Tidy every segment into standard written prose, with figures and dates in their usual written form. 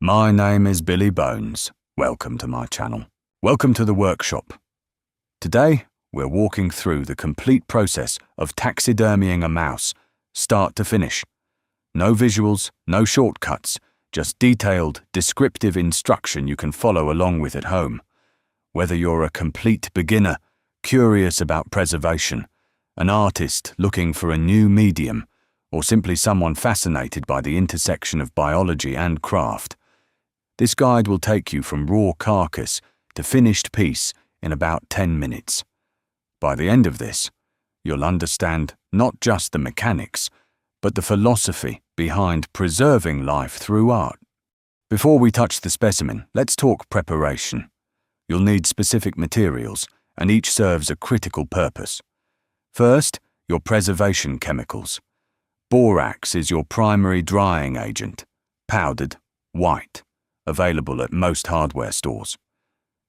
My name is Billy Bones. Welcome to my channel. Welcome to the workshop. Today, we're walking through the complete process of taxidermying a mouse, start to finish. No visuals, no shortcuts, just detailed, descriptive instruction you can follow along with at home. Whether you're a complete beginner, curious about preservation, an artist looking for a new medium, or simply someone fascinated by the intersection of biology and craft, this guide will take you from raw carcass to finished piece in about 10 minutes. By the end of this, you'll understand not just the mechanics, but the philosophy behind preserving life through art. Before we touch the specimen, let's talk preparation. You'll need specific materials, and each serves a critical purpose. First, your preservation chemicals. Borax is your primary drying agent, powdered, white, available at most hardware stores.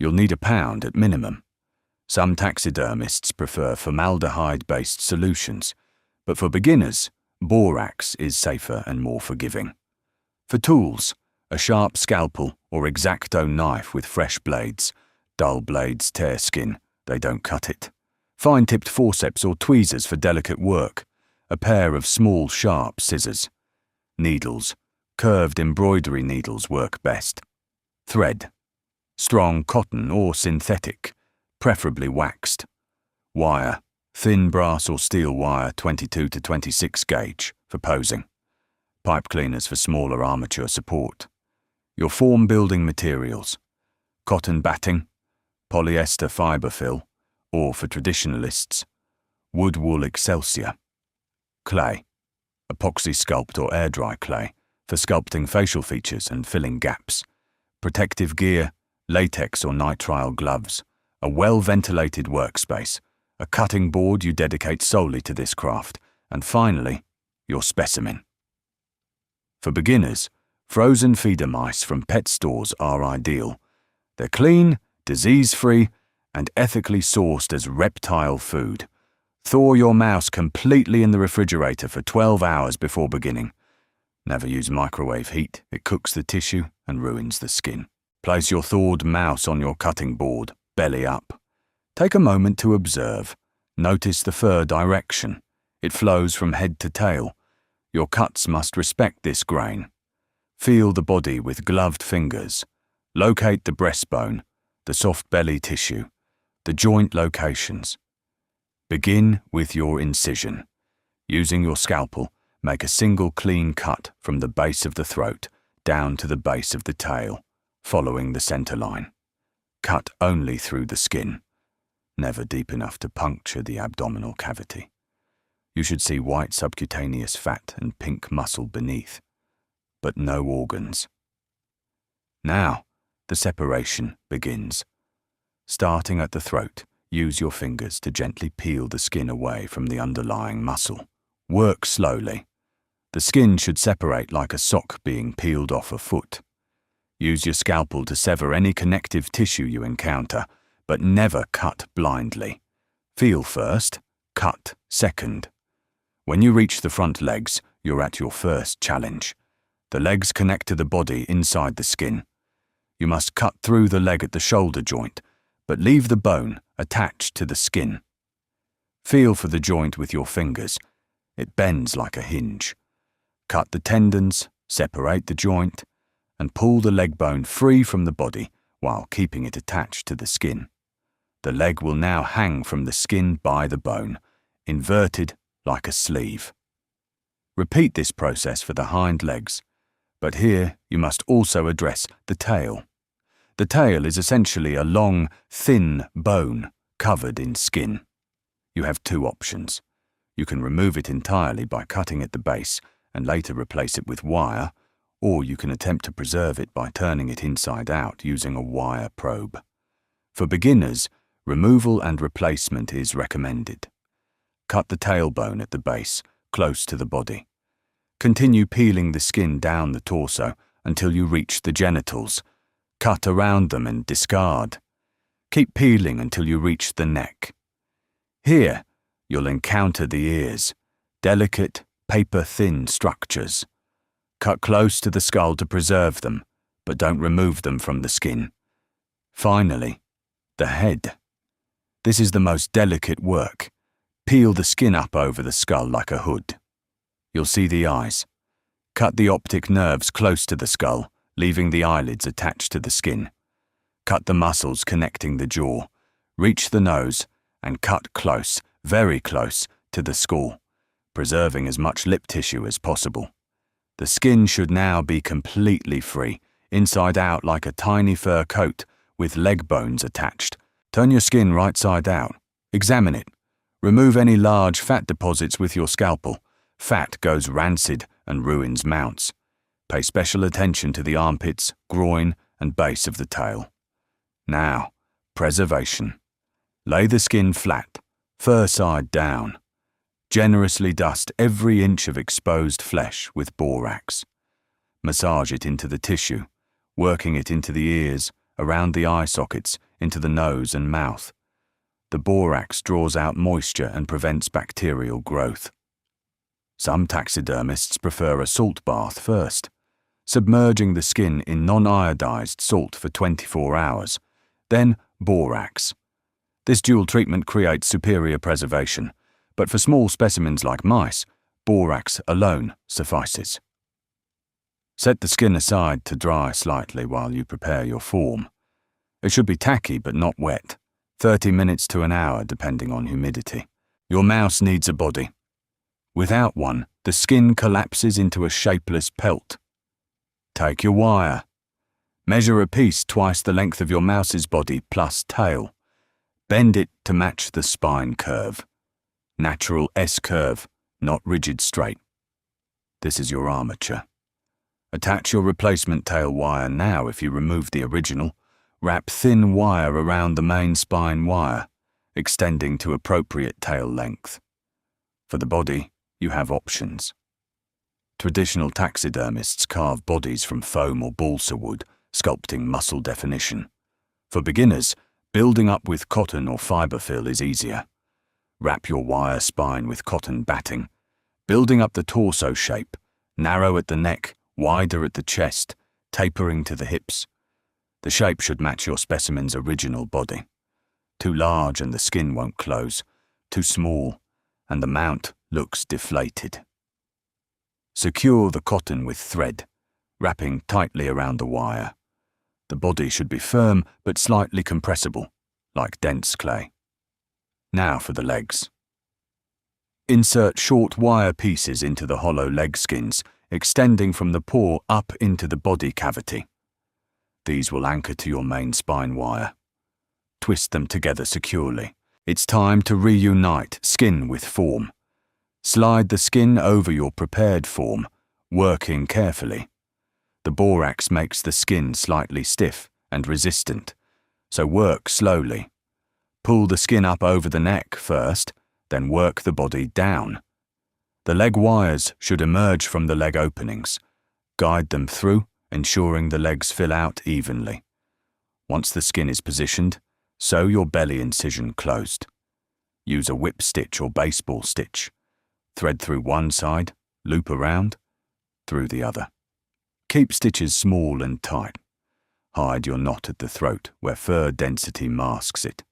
You'll need a pound at minimum. Some taxidermists prefer formaldehyde-based solutions, but for beginners, borax is safer and more forgiving. For tools, a sharp scalpel or X-Acto knife with fresh blades. Dull blades tear skin, they don't cut it. Fine-tipped forceps or tweezers for delicate work. A pair of small, sharp scissors. Needles. Curved embroidery needles work best. Thread. Strong cotton or synthetic, preferably waxed. Wire. Thin brass or steel wire 22 to 26 gauge for posing. Pipe cleaners for smaller armature support. Your form building materials. Cotton batting, polyester fiber fill, or for traditionalists, wood wool excelsior. Clay. Epoxy sculpt or air dry clay for sculpting facial features and filling gaps. Protective gear, latex or nitrile gloves. A well-ventilated workspace. A cutting board you dedicate solely to this craft. And finally, your specimen. For beginners, frozen feeder mice from pet stores are ideal. They're clean, disease-free, and ethically sourced as reptile food. Thaw your mouse completely in the refrigerator for 12 hours before beginning. Never use microwave heat, it cooks the tissue and ruins the skin. Place your thawed mouse on your cutting board, belly up. Take a moment to observe. Notice the fur direction. It flows from head to tail. Your cuts must respect this grain. Feel the body with gloved fingers. Locate the breastbone, the soft belly tissue, the joint locations. Begin with your incision. Using your scalpel, make a single clean cut from the base of the throat down to the base of the tail, following the center line. Cut only through the skin, never deep enough to puncture the abdominal cavity. You should see white subcutaneous fat and pink muscle beneath, but no organs. Now, the separation begins. Starting at the throat, use your fingers to gently peel the skin away from the underlying muscle. Work slowly. The skin should separate like a sock being peeled off a foot. Use your scalpel to sever any connective tissue you encounter, but never cut blindly. Feel first, cut second. When you reach the front legs, you're at your first challenge. The legs connect to the body inside the skin. You must cut through the leg at the shoulder joint, but leave the bone attached to the skin. Feel for the joint with your fingers. It bends like a hinge. Cut the tendons, separate the joint, and pull the leg bone free from the body while keeping it attached to the skin. The leg will now hang from the skin by the bone, inverted like a sleeve. Repeat this process for the hind legs, but here you must also address the tail. The tail is essentially a long, thin bone covered in skin. You have two options. You can remove it entirely by cutting at the base and later replace it with wire, or you can attempt to preserve it by turning it inside out using a wire probe. For beginners, removal and replacement is recommended. Cut the tailbone at the base, close to the body. Continue peeling the skin down the torso until you reach the genitals. Cut around them and discard. Keep peeling until you reach the neck. Here, you'll encounter the ears, delicate, paper-thin structures. Cut close to the skull to preserve them, but don't remove them from the skin. Finally, the head. This is the most delicate work. Peel the skin up over the skull like a hood. You'll see the eyes. Cut the optic nerves close to the skull, leaving the eyelids attached to the skin. Cut the muscles connecting the jaw. Reach the nose and cut close, very close, to the skull, preserving as much lip tissue as possible. The skin should now be completely free, inside out like a tiny fur coat with leg bones attached. Turn your skin right side out. Examine it. Remove any large fat deposits with your scalpel. Fat goes rancid and ruins mounts. Pay special attention to the armpits, groin, and base of the tail. Now, preservation. Lay the skin flat, fur side down. Generously dust every inch of exposed flesh with borax. Massage it into the tissue, working it into the ears, around the eye sockets, into the nose and mouth. The borax draws out moisture and prevents bacterial growth. Some taxidermists prefer a salt bath first, submerging the skin in non-iodized salt for 24 hours, then borax. This dual treatment creates superior preservation, but for small specimens like mice, borax alone suffices. Set the skin aside to dry slightly while you prepare your form. It should be tacky but not wet, 30 minutes to an hour depending on humidity. Your mouse needs a body. Without one, the skin collapses into a shapeless pelt. Take your wire. Measure a piece twice the length of your mouse's body plus tail. Bend it to match the spine curve. Natural S-curve, not rigid straight. This is your armature. Attach your replacement tail wire now if you remove the original. Wrap thin wire around the main spine wire, extending to appropriate tail length. For the body, you have options. Traditional taxidermists carve bodies from foam or balsa wood, sculpting muscle definition. For beginners, building up with cotton or fiber fill is easier. Wrap your wire spine with cotton batting, building up the torso shape, narrow at the neck, wider at the chest, tapering to the hips. The shape should match your specimen's original body. Too large and the skin won't close. Too small and the mount looks deflated. Secure the cotton with thread, wrapping tightly around the wire. The body should be firm but slightly compressible, like dense clay. Now for the legs. Insert short wire pieces into the hollow leg skins, extending from the paw up into the body cavity. These will anchor to your main spine wire. Twist them together securely. It's time to reunite skin with form. Slide the skin over your prepared form, working carefully. The borax makes the skin slightly stiff and resistant, so work slowly. Pull the skin up over the neck first, then work the body down. The leg wires should emerge from the leg openings. Guide them through, ensuring the legs fill out evenly. Once the skin is positioned, sew your belly incision closed. Use a whip stitch or baseball stitch. Thread through one side, loop around, through the other. Keep stitches small and tight. Hide your knot at the throat where fur density masks it.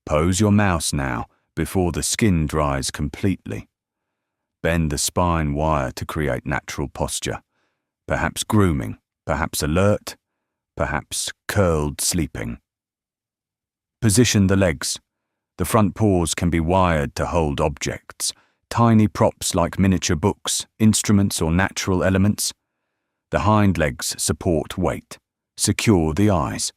Pose your mouse now before the skin dries completely. Bend the spine wire to create natural posture. Perhaps grooming, perhaps alert, perhaps curled sleeping. Position the legs. The front paws can be wired to hold objects, tiny props like miniature books, instruments or natural elements. The hind legs support weight. Secure the eyes.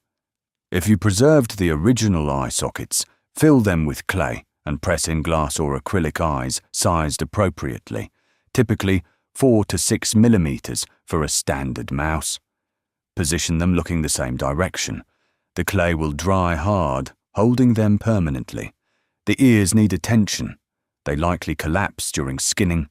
If you preserved the original eye sockets, fill them with clay and press in glass or acrylic eyes sized appropriately, typically 4 to 6 millimeters for a standard mouse. Position them looking the same direction. The clay will dry hard, holding them permanently. The ears need attention. They likely collapse during skinning.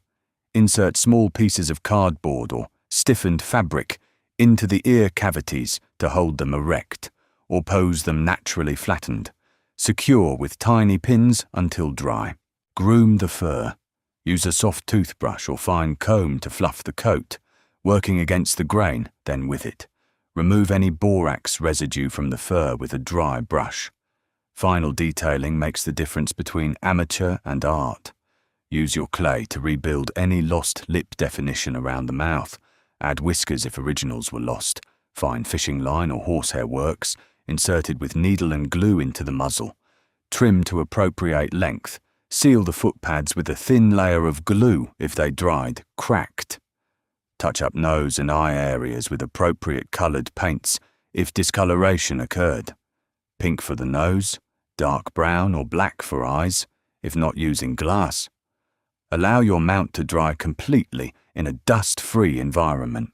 Insert small pieces of cardboard or stiffened fabric into the ear cavities to hold them erect, or pose them naturally flattened. Secure with tiny pins until dry. Groom the fur. Use a soft toothbrush or fine comb to fluff the coat, working against the grain, then with it. Remove any borax residue from the fur with a dry brush. Final detailing makes the difference between amateur and art. Use your clay to rebuild any lost lip definition around the mouth. Add whiskers if originals were lost. Fine fishing line or horsehair works, inserted with needle and glue into the muzzle. Trim to appropriate length. Seal the foot pads with a thin layer of glue if they dried, cracked. Touch up nose and eye areas with appropriate coloured paints if discoloration occurred. Pink for the nose, dark brown or black for eyes, if not using glass. Allow your mount to dry completely in a dust-free environment.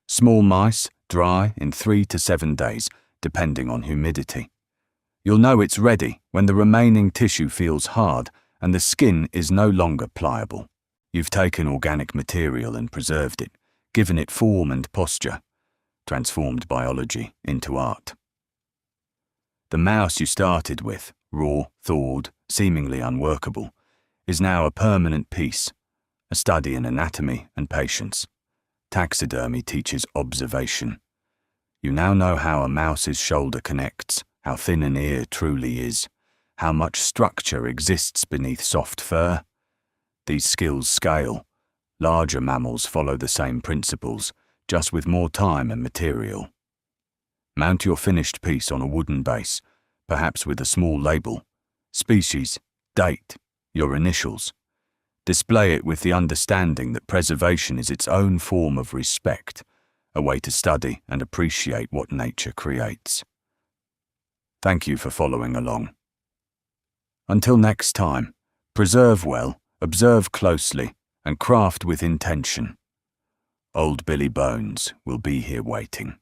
Small mice dry in 3 to 7 days, depending on humidity. You'll know it's ready when the remaining tissue feels hard and the skin is no longer pliable. You've taken organic material and preserved it, given it form and posture, transformed biology into art. The mouse you started with, raw, thawed, seemingly unworkable, is now a permanent piece, a study in anatomy and patience. Taxidermy teaches observation. You now know how a mouse's shoulder connects, how thin an ear truly is, how much structure exists beneath soft fur. These skills scale. Larger mammals follow the same principles, just with more time and material. Mount your finished piece on a wooden base, perhaps with a small label, species, date, your initials. Display it with the understanding that preservation is its own form of respect, a way to study and appreciate what nature creates. Thank you for following along. Until next time, preserve well, observe closely, and craft with intention. Old Billy Bones will be here waiting.